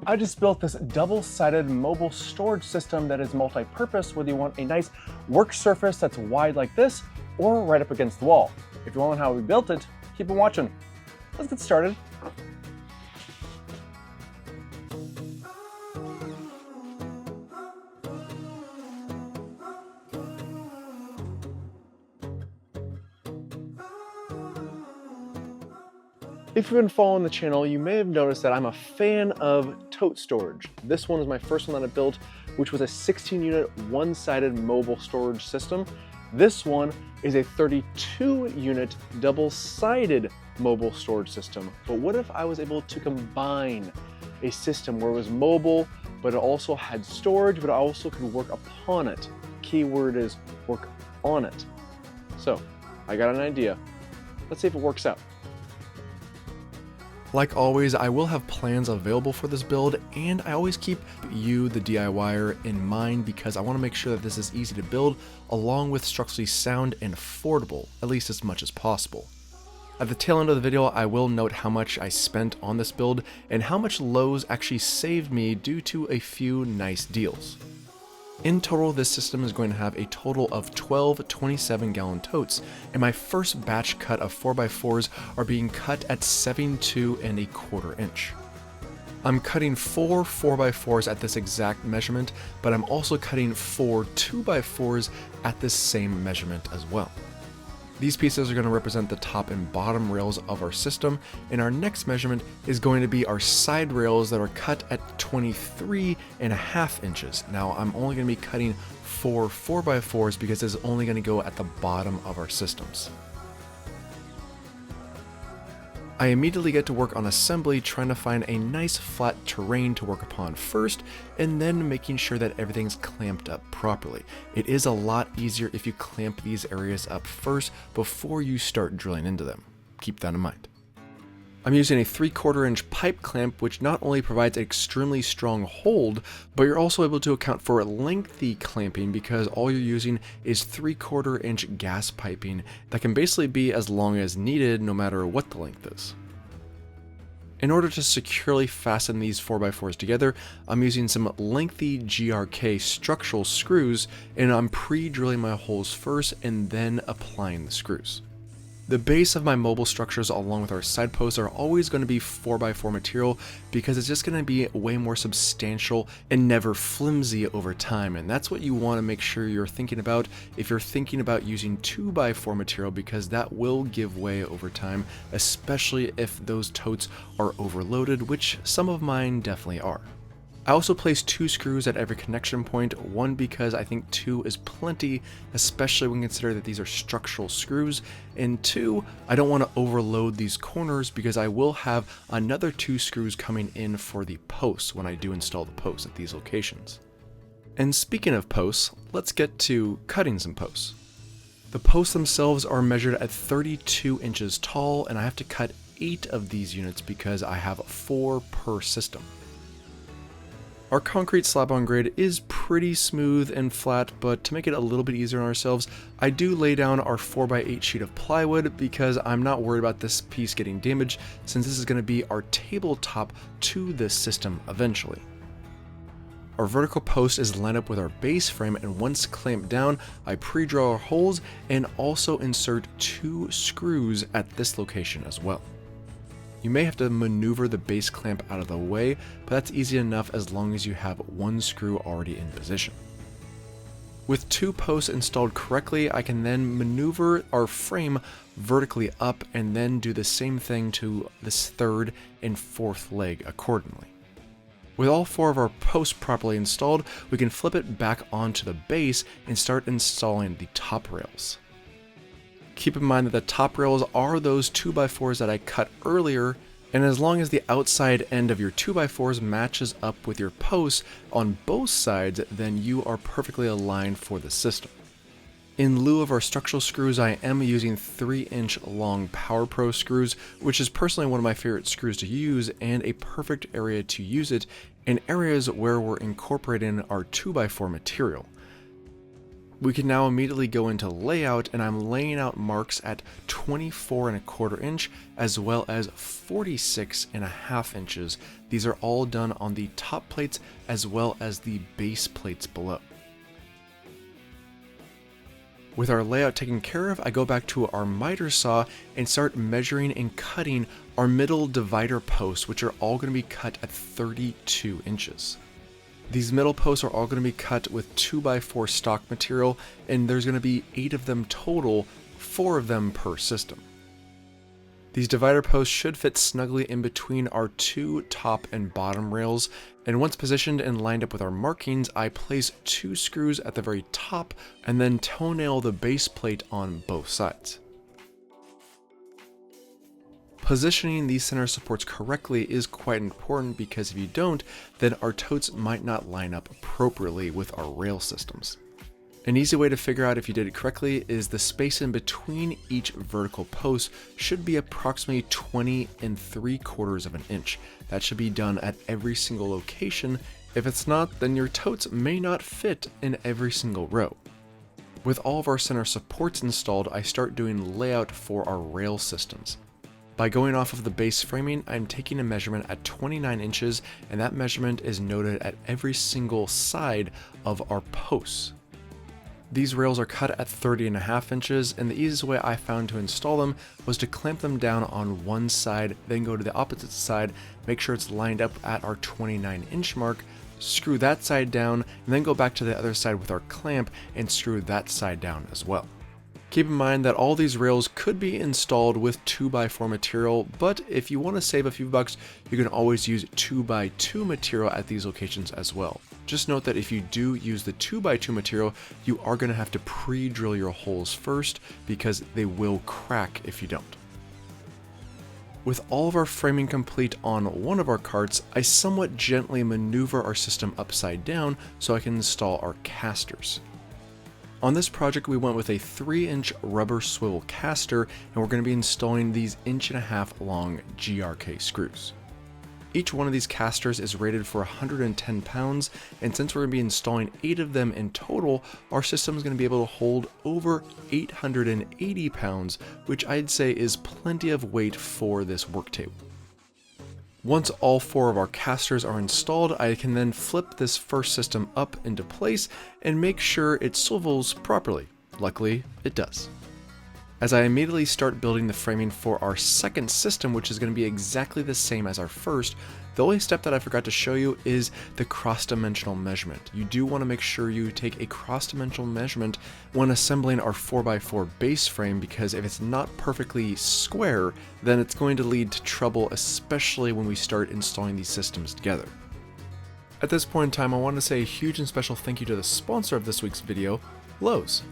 I just built this double-sided mobile storage system that is multi-purpose, whether you want a nice work surface that's wide like this or right up against the wall. If you want to know how we built it, keep on watching. Let's get started. If you've been following the channel, you may have noticed that I'm a fan of tote storage. This one is my first one that I built, which was a 16-unit one-sided mobile storage system. This one is a 32-unit double-sided mobile storage system. But what if I was able to combine a system where it was mobile, but it also had storage, but I also could work upon it? Key word is work on it. So I got an idea. Let's see if it works out. Like always, I will have plans available for this build, and I always keep you, the DIYer, in mind because I want to make sure that this is easy to build, along with structurally sound and affordable, at least as much as possible. At the tail end of the video, I will note how much I spent on this build, and how much Lowe's actually saved me due to a few nice deals. In total, this system is going to have a total of 12 27-gallon totes, and my first batch cut of 4x4s are being cut at 72¼ inch. I'm cutting 4 4x4s at this exact measurement, but I'm also cutting 4 2x4s at this same measurement as well. These pieces are going to represent the top and bottom rails of our system, and our next measurement is going to be our side rails that are cut at 23½ inches. Now, I'm only going to be cutting 4 4x4s because this is only going to go at the bottom of our systems. I immediately get to work on assembly, trying to find a nice flat terrain to work upon first, and then making sure that everything's clamped up properly. It is a lot easier if you clamp these areas up first before you start drilling into them. Keep that in mind. I'm using a 3/4 inch pipe clamp, which not only provides an extremely strong hold, but you're also able to account for lengthy clamping because all you're using is 3/4 inch gas piping that can basically be as long as needed no matter what the length is. In order to securely fasten these 4x4s together, I'm using some lengthy GRK structural screws, and I'm pre-drilling my holes first and then applying the screws. The base of my mobile structures along with our side posts are always going to be 4x4 material because it's just going to be way more substantial and never flimsy over time, and that's what you want to make sure you're thinking about if you're thinking about using 2x4 material, because that will give way over time, especially if those totes are overloaded, which some of mine definitely are. I also placed 2 screws at every connection point, one because I think 2 is plenty, especially when consider that these are structural screws, and 2, I don't want to overload these corners because I will have another 2 screws coming in for the posts when I do install the posts at these locations. And speaking of posts, let's get to cutting some posts. The posts themselves are measured at 32 inches tall, and I have to cut 8 of these units because I have 4 per system. Our concrete slab on grade is pretty smooth and flat, but to make it a little bit easier on ourselves, I do lay down our 4x8 sheet of plywood because I'm not worried about this piece getting damaged, since this is going to be our tabletop to this system eventually. Our vertical post is lined up with our base frame, and once clamped down, I pre-drill our holes and also insert 2 screws at this location as well. You may have to maneuver the base clamp out of the way, but that's easy enough as long as you have 1 screw already in position. With 2 posts installed correctly, I can then maneuver our frame vertically up and then do the same thing to this 3rd and 4th leg accordingly. With all 4 of our posts properly installed, we can flip it back onto the base and start installing the top rails. Keep in mind that the top rails are those 2x4s that I cut earlier, and as long as the outside end of your 2x4s matches up with your posts on both sides, then you are perfectly aligned for the system. In lieu of our structural screws, I am using 3-inch long Power Pro screws, which is personally one of my favorite screws to use and a perfect area to use it in areas where we're incorporating our 2x4 material. We can now immediately go into layout, and I'm laying out marks at 24.25 inch as well as 46.5 inches. These are all done on the top plates as well as the base plates below. With our layout taken care of, I go back to our miter saw and start measuring and cutting our middle divider posts, which are all going to be cut at 32 inches. These middle posts are all going to be cut with 2x4 stock material, and there's going to be 8 of them total, 4 of them per system. These divider posts should fit snugly in between our 2 top and bottom rails, and once positioned and lined up with our markings, I place 2 screws at the very top and then toenail the base plate on both sides. Positioning these center supports correctly is quite important, because if you don't, then our totes might not line up appropriately with our rail systems. An easy way to figure out if you did it correctly is the space in between each vertical post should be approximately 20 3/4 of an inch. That should be done at every single location. If it's not, then your totes may not fit in every single row. With all of our center supports installed, I start doing layout for our rail systems. By going off of the base framing, I'm taking a measurement at 29 inches, and that measurement is noted at every single side of our posts. These rails are cut at 30.5 inches, and the easiest way I found to install them was to clamp them down on one side, then go to the opposite side, make sure it's lined up at our 29-inch mark, screw that side down, and then go back to the other side with our clamp and screw that side down as well. Keep in mind that all these rails could be installed with 2x4 material, but if you want to save a few bucks, you can always use 2x2 material at these locations as well. Just note that if you do use the 2x2 material, you are going to have to pre-drill your holes first, because they will crack if you don't. With all of our framing complete on one of our carts, I somewhat gently maneuver our system upside down so I can install our casters. On this project, we went with a 3-inch rubber swivel caster, and we're going to be installing these 1.5-inch long GRK screws. Each one of these casters is rated for 110 pounds, and since we're going to be installing 8 of them in total, our system is going to be able to hold over 880 pounds, which I'd say is plenty of weight for this work table. Once all 4 of our casters are installed, I can then flip this first system up into place and make sure it swivels properly. Luckily, it does. As I immediately start building the framing for our second system, which is going to be exactly the same as our first, the only step that I forgot to show you is the cross-dimensional measurement. You do want to make sure you take a cross-dimensional measurement when assembling our 4x4 base frame, because if it's not perfectly square, then it's going to lead to trouble, especially when we start installing these systems together. At this point in time, I want to say a huge and special thank you to the sponsor of this week's video, Lowe's.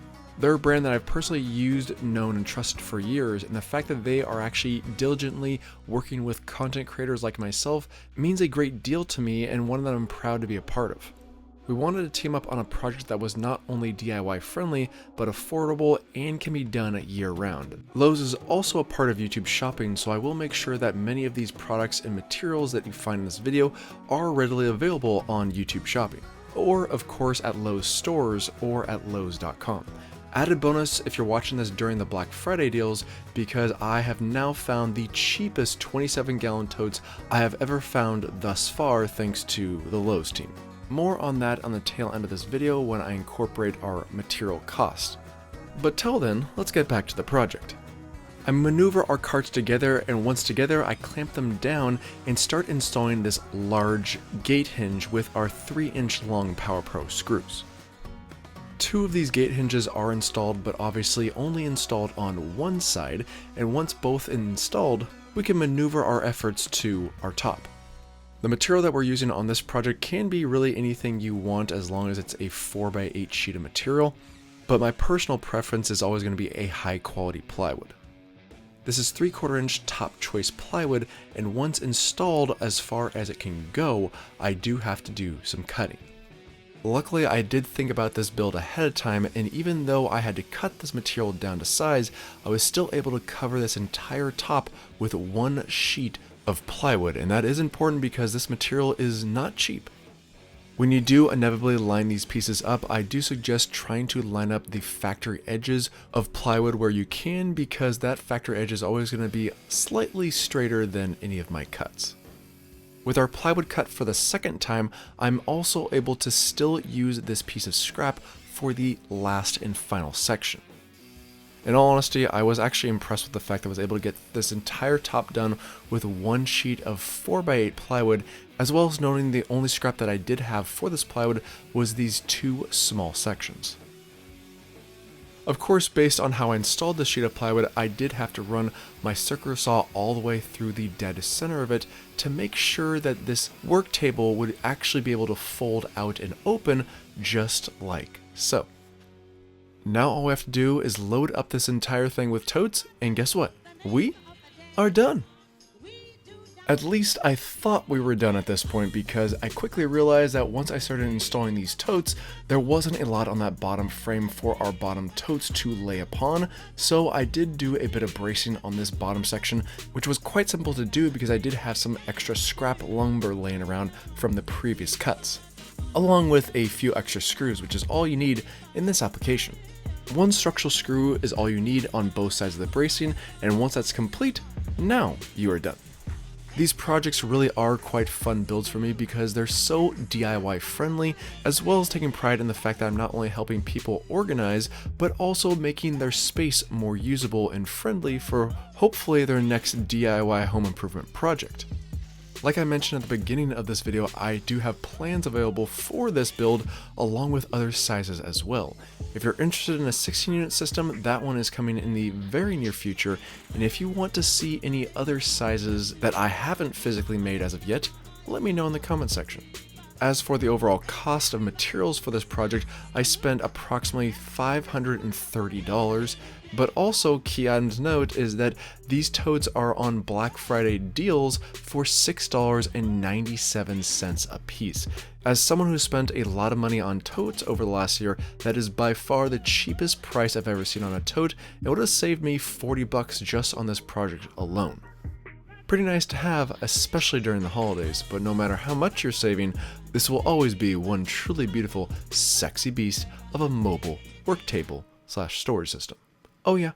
They're a brand that I've personally used, known, and trusted for years, and the fact that they are actually diligently working with content creators like myself means a great deal to me, and one that I'm proud to be a part of. We wanted to team up on a project that was not only DIY friendly, but affordable and can be done year-round. Lowe's is also a part of YouTube Shopping, so I will make sure that many of these products and materials that you find in this video are readily available on YouTube Shopping, or of course at Lowe's stores or at lowes.com. Added bonus if you're watching this during the Black Friday deals, because I have now found the cheapest 27-gallon totes I have ever found thus far, thanks to the Lowe's team. More on that on the tail end of this video when I incorporate our material costs. But till then, let's get back to the project. I maneuver our carts together, and once together I clamp them down and start installing this large gate hinge with our 3-inch long Power Pro screws. 2 of these gate hinges are installed, but obviously only installed on one side, and once both installed, we can maneuver our efforts to our top. The material that we're using on this project can be really anything you want as long as it's a 4x8 sheet of material, but my personal preference is always going to be a high quality plywood. This is 3/4-inch top choice plywood, and once installed as far as it can go, I do have to do some cutting. Luckily, I did think about this build ahead of time, and even though I had to cut this material down to size, I was still able to cover this entire top with 1 sheet of plywood, and that is important because this material is not cheap. When you do inevitably line these pieces up, I do suggest trying to line up the factory edges of plywood where you can, because that factory edge is always going to be slightly straighter than any of my cuts. With our plywood cut for the second time, I'm also able to still use this piece of scrap for the last and final section. In all honesty, I was actually impressed with the fact that I was able to get this entire top done with one sheet of 4x8 plywood, as well as noting the only scrap that I did have for this plywood was these two small sections. Of course, based on how I installed this sheet of plywood, I did have to run my circular saw all the way through the dead center of it to make sure that this work table would actually be able to fold out and open just like so. Now all we have to do is load up this entire thing with totes, and guess what? We are done. At least I thought we were done at this point, because I quickly realized that once I started installing these totes, there wasn't a lot on that bottom frame for our bottom totes to lay upon, so I did do a bit of bracing on this bottom section, which was quite simple to do because I did have some extra scrap lumber laying around from the previous cuts, along with a few extra screws, which is all you need in this application. One structural screw is all you need on both sides of the bracing, and once that's complete, now you are done. These projects really are quite fun builds for me because they're so DIY friendly, as well as taking pride in the fact that I'm not only helping people organize, but also making their space more usable and friendly for hopefully their next DIY home improvement project. Like I mentioned at the beginning of this video, I do have plans available for this build along with other sizes as well. If you're interested in a 16-unit system, that one is coming in the very near future, and if you want to see any other sizes that I haven't physically made as of yet, let me know in the comment section. As for the overall cost of materials for this project, I spent approximately $530, but also key item to note is that these totes are on Black Friday deals for $6.97 a piece. As someone who spent a lot of money on totes over the last year, that is by far the cheapest price I've ever seen on a tote. It would have saved me $40 just on this project alone. Pretty nice to have, especially during the holidays, but no matter how much you're saving, this will always be one truly beautiful, sexy beast of a mobile work table / storage system. Oh yeah,